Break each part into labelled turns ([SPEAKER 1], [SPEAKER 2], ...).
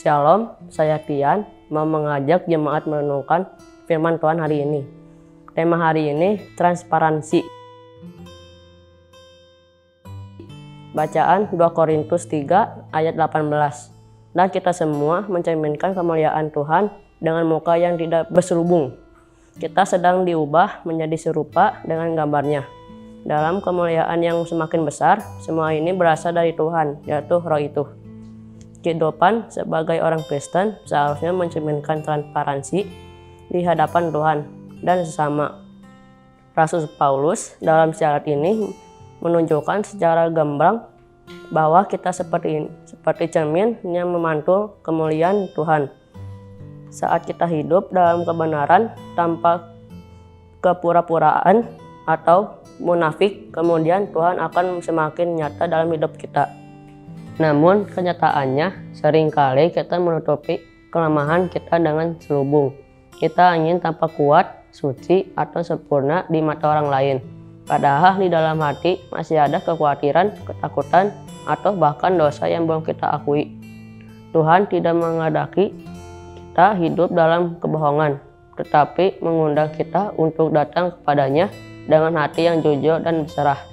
[SPEAKER 1] Shalom, saya Tian, mau mengajak jemaat merenungkan firman Tuhan hari ini. Tema hari ini, transparansi. Bacaan 2 Korintus 3 ayat 18. Dan kita semua mencerminkan kemuliaan Tuhan dengan muka yang tidak berselubung. Kita sedang diubah menjadi serupa dengan gambarnya. Dalam kemuliaan yang semakin besar, semua ini berasal dari Tuhan, yaitu Roh itu. Kehidupan sebagai orang Kristen seharusnya mencerminkan transparansi di hadapan Tuhan dan sesama. Rasul Paulus dalam syarat ini menunjukkan secara gamblang bahwa kita seperti cermin yang memantul kemuliaan Tuhan. Saat kita hidup dalam kebenaran tanpa kepura-puraan atau munafik, kemudian Tuhan akan semakin nyata dalam hidup kita. Namun kenyataannya seringkali kita menutupi kelemahan kita dengan selubung. Kita ingin tampak kuat, suci, atau sempurna di mata orang lain. Padahal di dalam hati masih ada kekhawatiran, ketakutan, atau bahkan dosa yang belum kita akui. Tuhan tidak menghendaki kita hidup dalam kebohongan, tetapi mengundang kita untuk datang kepadanya dengan hati yang jujur dan berserah.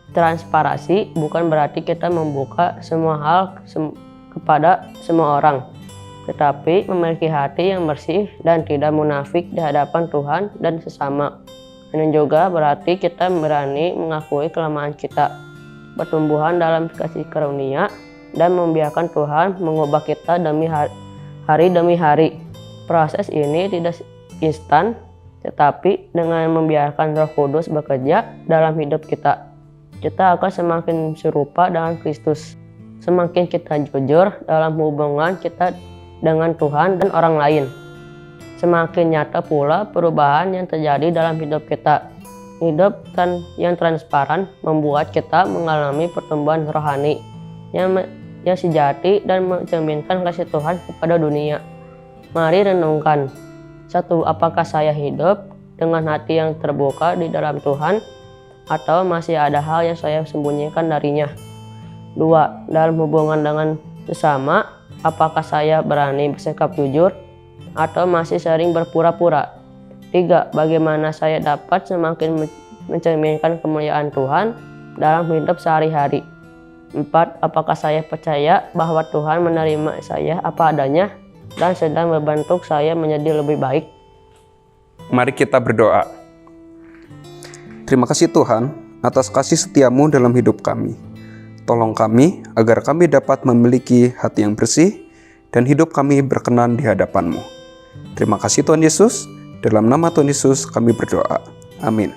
[SPEAKER 1] Transparansi bukan berarti kita membuka semua hal kepada semua orang, tetapi memiliki hati yang bersih dan tidak munafik di hadapan Tuhan dan sesama. Ini juga berarti kita berani mengakui kelemahan kita, pertumbuhan dalam kasih karunia, dan membiarkan Tuhan mengubah kita hari demi hari. Proses ini tidak instan, tetapi dengan membiarkan Roh Kudus bekerja dalam hidup kita, kita akan semakin serupa dengan Kristus. Semakin kita jujur dalam hubungan kita dengan Tuhan dan orang lain, semakin nyata pula perubahan yang terjadi dalam hidup kita. Hidup yang transparan membuat kita mengalami pertumbuhan rohani yang sejati dan mencerminkan kasih Tuhan kepada dunia. Mari renungkan. 1. Apakah saya hidup dengan hati yang terbuka di dalam Tuhan, atau masih ada hal yang saya sembunyikan darinya? 2. Dalam hubungan dengan sesama, apakah saya berani bersikap jujur, atau masih sering berpura-pura? 3. Bagaimana saya dapat semakin mencerminkan kemuliaan Tuhan dalam hidup sehari-hari? 4. Apakah saya percaya bahwa Tuhan menerima saya apa adanya dan sedang membentuk saya menjadi lebih baik?
[SPEAKER 2] Mari kita berdoa. Terima kasih Tuhan atas kasih setiamu dalam hidup kami. Tolong kami agar kami dapat memiliki hati yang bersih dan hidup kami berkenan di hadapan-Mu. Terima kasih Tuhan Yesus. Dalam nama Tuhan Yesus kami berdoa. Amin.